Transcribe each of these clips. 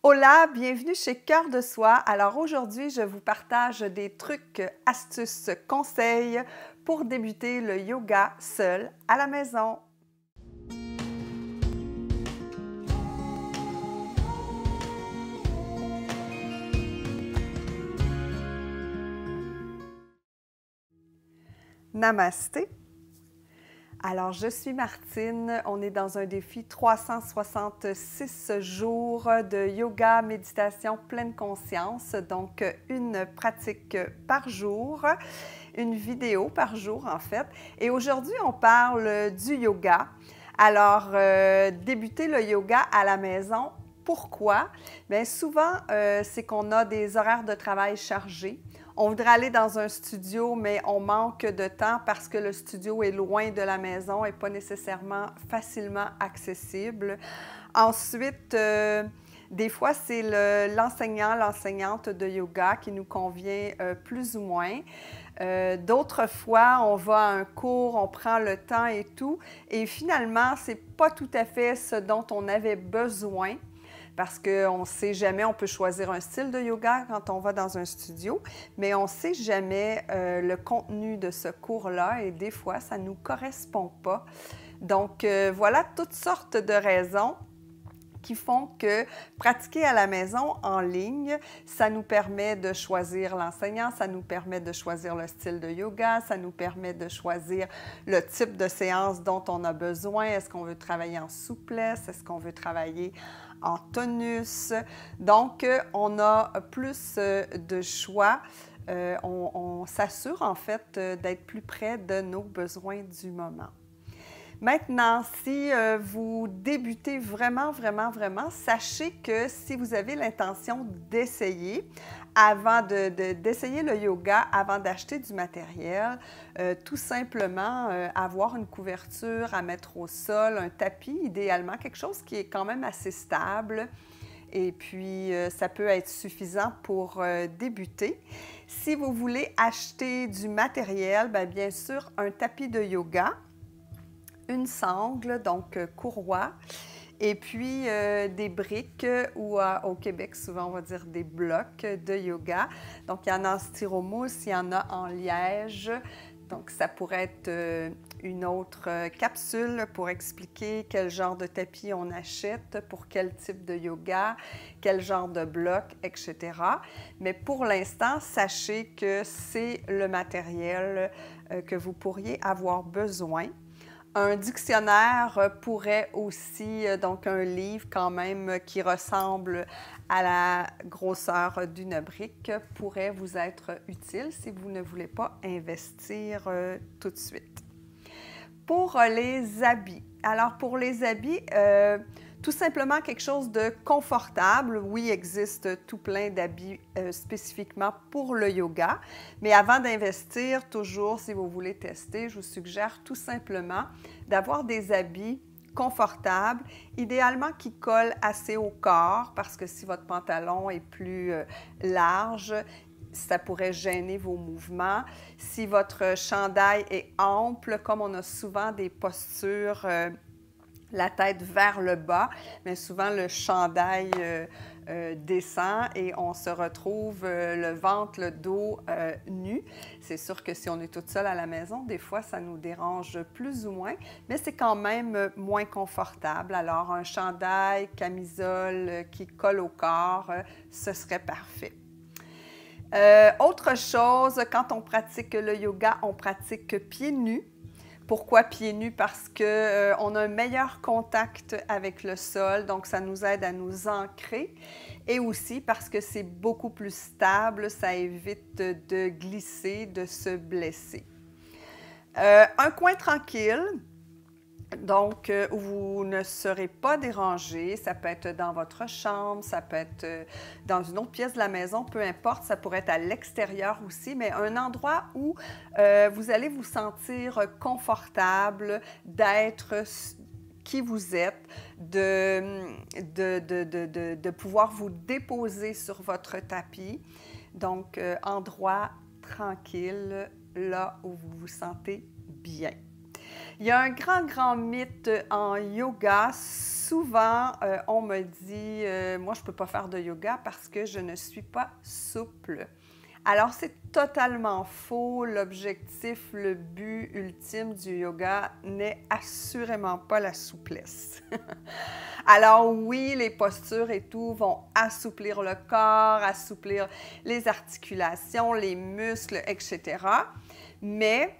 Hola, bienvenue chez Cœur de Soi. Alors aujourd'hui, je vous partage des trucs, astuces, conseils pour débuter le yoga seul à la maison. Namasté. Alors, je suis Martine. On est dans un défi 366 jours de yoga, méditation, pleine conscience. Donc, une pratique par jour, une vidéo par jour en fait. Et aujourd'hui, on parle du yoga. Alors, débuter le yoga à la maison. Pourquoi? Bien, souvent, c'est qu'on a des horaires de travail chargés. On voudrait aller dans un studio, mais on manque de temps parce que le studio est loin de la maison et pas nécessairement facilement accessible. Ensuite, des fois, c'est l'enseignant, l'enseignante de yoga qui nous convient plus ou moins. D'autres fois, on va à un cours, on prend le temps et tout, et finalement, c'est pas tout à fait ce dont on avait besoin. Parce qu'on ne sait jamais, on peut choisir un style de yoga quand on va dans un studio, mais on ne sait jamais le contenu de ce cours-là et des fois, ça ne nous correspond pas. Donc, voilà toutes sortes de raisons qui font que pratiquer à la maison en ligne, ça nous permet de choisir l'enseignant, ça nous permet de choisir le style de yoga, ça nous permet de choisir le type de séance dont on a besoin. Est-ce qu'on veut travailler en souplesse? Est-ce qu'on veut travailler en tonus? Donc, on a plus de choix. On s'assure en fait d'être plus près de nos besoins du moment. Maintenant, si vous débutez vraiment, sachez que si vous avez l'intention d'essayer, d'essayer le yoga avant d'acheter du matériel, tout simplement avoir une couverture à mettre au sol, un tapis idéalement, quelque chose qui est quand même assez stable. Et puis, ça peut être suffisant pour débuter. Si vous voulez acheter du matériel, bien sûr, un tapis de yoga, une sangle, donc courroie, et puis des briques ou au Québec, souvent on va dire des blocs de yoga. Donc il y en a en styromousse, il y en a en liège. Donc ça pourrait être une autre capsule pour expliquer quel genre de tapis on achète, pour quel type de yoga, quel genre de bloc, etc. Mais pour l'instant, sachez que c'est le matériel que vous pourriez avoir besoin. Un dictionnaire pourrait aussi, donc un livre quand même qui ressemble à la grosseur d'une brique, pourrait vous être utile si vous ne voulez pas investir tout de suite. Pour les habits. Alors pour les habits, tout simplement quelque chose de confortable. Oui, il existe tout plein d'habits spécifiquement pour le yoga, mais avant d'investir, toujours, si vous voulez tester, je vous suggère tout simplement d'avoir des habits confortables, idéalement qui collent assez au corps, parce que si votre pantalon est plus large, ça pourrait gêner vos mouvements. Si votre chandail est ample, comme on a souvent des postures la tête vers le bas, mais souvent le chandail descend et on se retrouve le ventre, le dos nu. C'est sûr que si on est toute seule à la maison, des fois, ça nous dérange plus ou moins, mais c'est quand même moins confortable. Alors, un chandail, camisole qui colle au corps, ce serait parfait. Autre chose, quand on pratique le yoga, on pratique pieds nus. Pourquoi pieds nus? Parce qu'on a un meilleur contact avec le sol, donc ça nous aide à nous ancrer. Et aussi parce que c'est beaucoup plus stable, ça évite de glisser, de se blesser. Un coin tranquille. Donc, où vous ne serez pas dérangé, ça peut être dans votre chambre, ça peut être dans une autre pièce de la maison, peu importe, ça pourrait être à l'extérieur aussi, mais un endroit où vous allez vous sentir confortable d'être qui vous êtes, de pouvoir vous déposer sur votre tapis. Donc, endroit tranquille, là où vous vous sentez bien. Il y a un grand mythe en yoga. Souvent, on me dit, moi, je ne peux pas faire de yoga parce que je ne suis pas souple. Alors, c'est totalement faux. L'objectif, le but ultime du yoga n'est assurément pas la souplesse. Alors oui, les postures et tout vont assouplir le corps, assouplir les articulations, les muscles, etc. Mais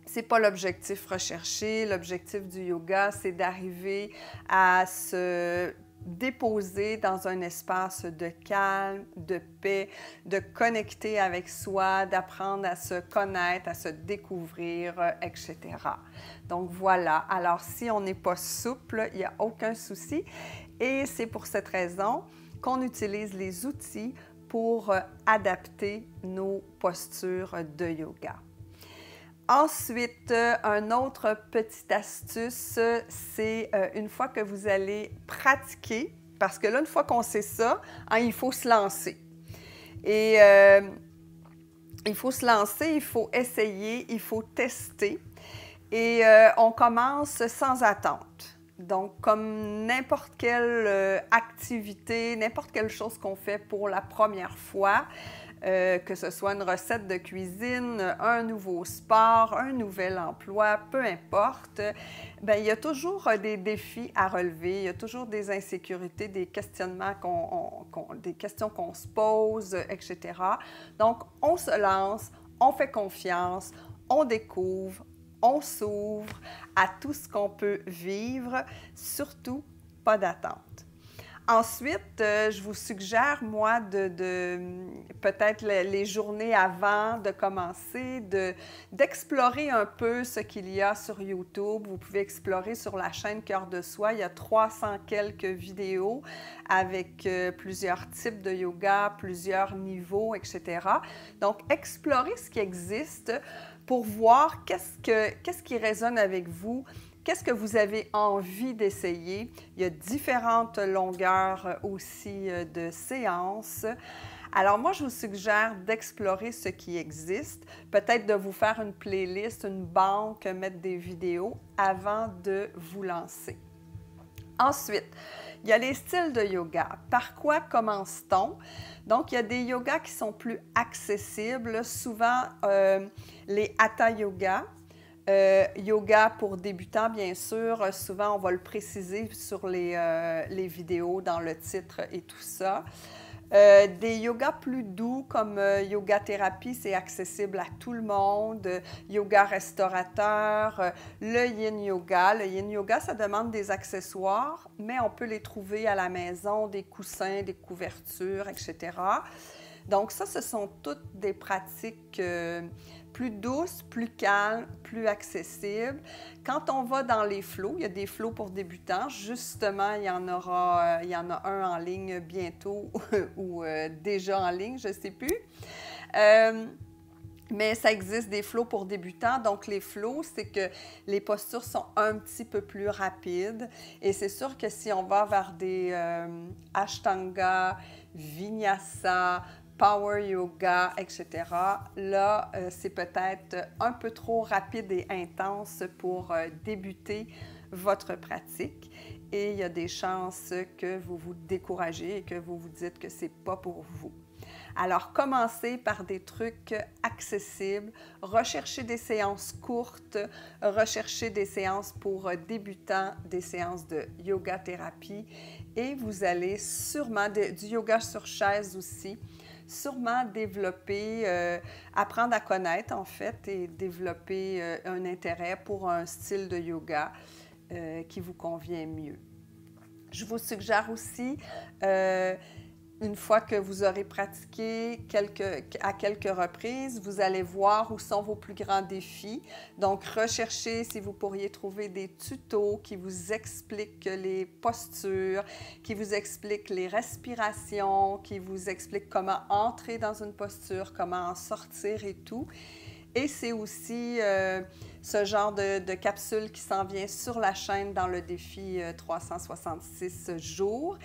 ce n'est pas l'objectif recherché. L'objectif du yoga, c'est d'arriver à se déposer dans un espace de calme, de paix, de connecter avec soi, d'apprendre à se connaître, à se découvrir, etc. Donc voilà, alors si on n'est pas souple, il n'y a aucun souci et c'est pour cette raison qu'on utilise les outils pour adapter nos postures de yoga. Ensuite, un autre petite astuce, c'est une fois que vous allez pratiquer, parce que là, une fois qu'on sait ça, hein, il faut se lancer. Et il faut se lancer, il faut essayer, il faut tester. Et on commence sans attente. Donc, comme n'importe quelle activité, n'importe quelle chose qu'on fait pour la première fois, que ce soit une recette de cuisine, un nouveau sport, un nouvel emploi, peu importe, bien, il y a toujours des défis à relever, il y a toujours des insécurités, des questionnements, des questions qu'on se pose, etc. Donc, on se lance, on fait confiance, on découvre, on s'ouvre à tout ce qu'on peut vivre, surtout pas d'attente. Ensuite, je vous suggère, moi, peut-être les journées avant de commencer, d'explorer un peu ce qu'il y a sur YouTube. Vous pouvez explorer sur la chaîne Cœur de Soi. Il y a 300 quelques vidéos avec plusieurs types de yoga, plusieurs niveaux, etc. Donc, explorez ce qui existe pour voir qu'est-ce qui résonne avec vous. Qu'est-ce que vous avez envie d'essayer? Il y a différentes longueurs aussi de séances. Alors moi, je vous suggère d'explorer ce qui existe, peut-être de vous faire une playlist, une banque, mettre des vidéos avant de vous lancer. Ensuite, il y a les styles de yoga. Par quoi commence-t-on? Donc, il y a des yogas qui sont plus accessibles, souvent les Hatha Yoga. Yoga pour débutants, bien sûr, souvent on va le préciser sur les vidéos, dans le titre et tout ça. Des yogas plus doux comme yoga thérapie, c'est accessible à tout le monde. Yoga restaurateur, le yin yoga. Le yin yoga, ça demande des accessoires, mais on peut les trouver à la maison, des coussins, des couvertures, etc. Donc ça, ce sont toutes des pratiques plus douces, plus calmes, plus accessibles. Quand on va dans les flows, il y a des flows pour débutants. Justement, il y en a un en ligne bientôt ou déjà en ligne, je ne sais plus. Mais ça existe des flows pour débutants. Donc, les flows, c'est que les postures sont un petit peu plus rapides. Et c'est sûr que si on va vers des Ashtanga, Vinyasa, Power Yoga, etc., là, c'est peut-être un peu trop rapide et intense pour débuter votre pratique. Et il y a des chances que vous vous découragez et que vous vous dites que ce n'est pas pour vous. Alors, commencez par des trucs accessibles, recherchez des séances courtes, recherchez des séances pour débutants, des séances de yoga thérapie et vous allez sûrement, du yoga sur chaise aussi, sûrement développer, apprendre à connaître en fait et développer un intérêt pour un style de yoga qui vous convient mieux. Je vous suggère aussi, une fois que vous aurez pratiqué à quelques reprises, vous allez voir où sont vos plus grands défis. Donc, recherchez si vous pourriez trouver des tutos qui vous expliquent les postures, qui vous expliquent les respirations, qui vous expliquent comment entrer dans une posture, comment en sortir et tout. Et c'est aussi ce genre de capsule qui s'en vient sur la chaîne dans le défi 366 jours.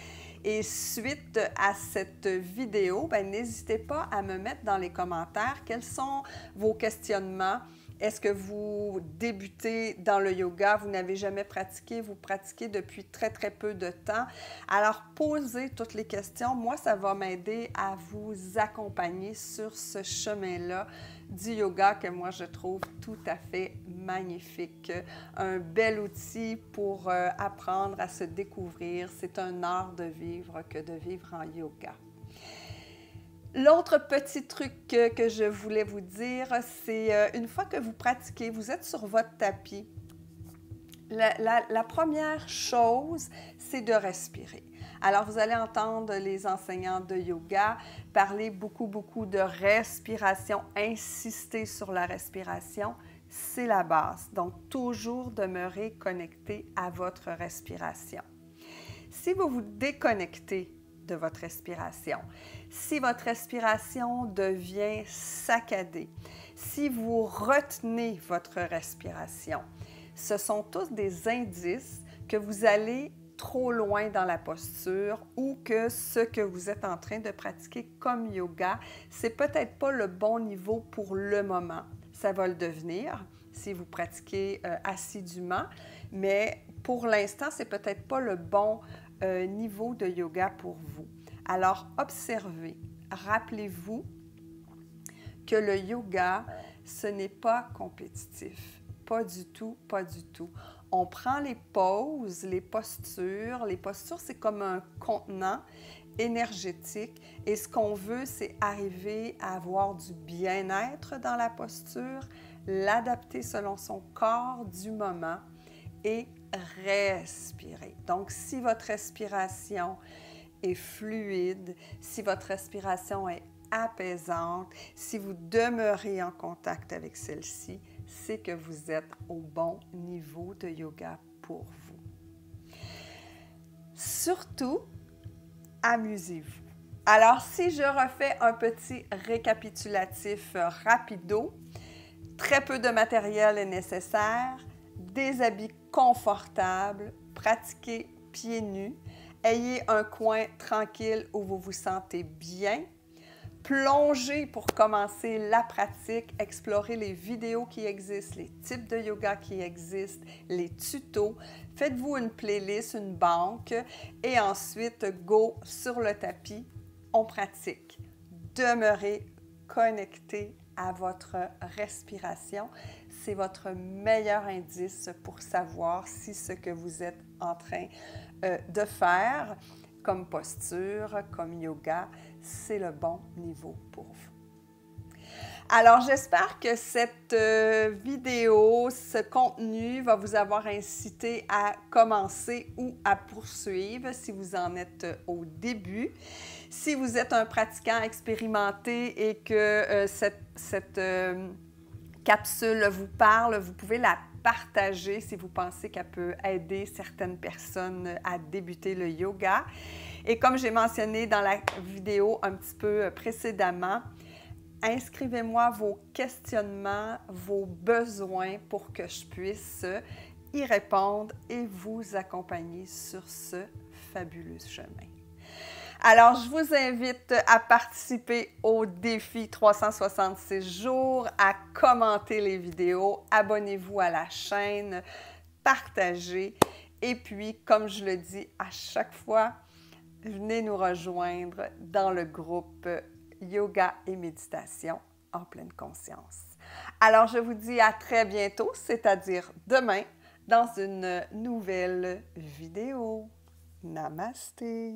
Et suite à cette vidéo, n'hésitez pas à me mettre dans les commentaires quels sont vos questionnements, Est-ce que vous débutez dans le yoga, vous n'avez jamais pratiqué, vous pratiquez depuis très, très peu de temps? Alors, posez toutes les questions. Moi, ça va m'aider à vous accompagner sur ce chemin-là du yoga que moi, je trouve tout à fait magnifique. Un bel outil pour apprendre à se découvrir. C'est un art de vivre que de vivre en yoga. L'autre petit truc que je voulais vous dire, c'est une fois que vous pratiquez, vous êtes sur votre tapis, la première chose, c'est de respirer. Alors, vous allez entendre les enseignants de yoga parler beaucoup de respiration, insister sur la respiration. C'est la base. Donc, toujours demeurer connecté à votre respiration. Si vous vous déconnectez de votre respiration, si votre respiration devient saccadée, si vous retenez votre respiration, ce sont tous des indices que vous allez trop loin dans la posture ou que ce que vous êtes en train de pratiquer comme yoga, c'est peut-être pas le bon niveau pour le moment. Ça va le devenir si vous pratiquez assidûment, mais pour l'instant, c'est peut-être pas le bon niveau de yoga pour vous. Alors, observez, rappelez-vous que le yoga, ce n'est pas compétitif. Pas du tout, pas du tout. On prend les pauses, les postures. Les postures, c'est comme un contenant énergétique. Et ce qu'on veut, c'est arriver à avoir du bien-être dans la posture, l'adapter selon son corps du moment et respirer. Donc, si votre respiration est fluide, si votre respiration est apaisante, si vous demeurez en contact avec celle-ci, c'est que vous êtes au bon niveau de yoga pour vous. Surtout, amusez-vous. Alors, si je refais un petit récapitulatif rapido, très peu de matériel est nécessaire, des habits confortables, pratiquez pieds nus, ayez un coin tranquille où vous vous sentez bien, plongez pour commencer la pratique, explorez les vidéos qui existent, les types de yoga qui existent, les tutos, faites-vous une playlist, une banque et ensuite go sur le tapis, on pratique. Demeurez connecté à votre respiration. C'est votre meilleur indice pour savoir si ce que vous êtes en train de faire comme posture, comme yoga, c'est le bon niveau pour vous. Alors, j'espère que cette vidéo, ce contenu va vous avoir incité à commencer ou à poursuivre si vous en êtes au début. Si vous êtes un pratiquant expérimenté et que cette capsule vous parle, vous pouvez la partager si vous pensez qu'elle peut aider certaines personnes à débuter le yoga. Et comme j'ai mentionné dans la vidéo un petit peu précédemment, inscrivez-moi vos questionnements, vos besoins pour que je puisse y répondre et vous accompagner sur ce fabuleux chemin. Alors, je vous invite à participer au défi 366 jours, à commenter les vidéos, abonnez-vous à la chaîne, partagez. Et puis, comme je le dis à chaque fois, venez nous rejoindre dans le groupe Yoga et Méditation en pleine conscience. Alors, je vous dis à très bientôt, c'est-à-dire demain, dans une nouvelle vidéo. Namasté!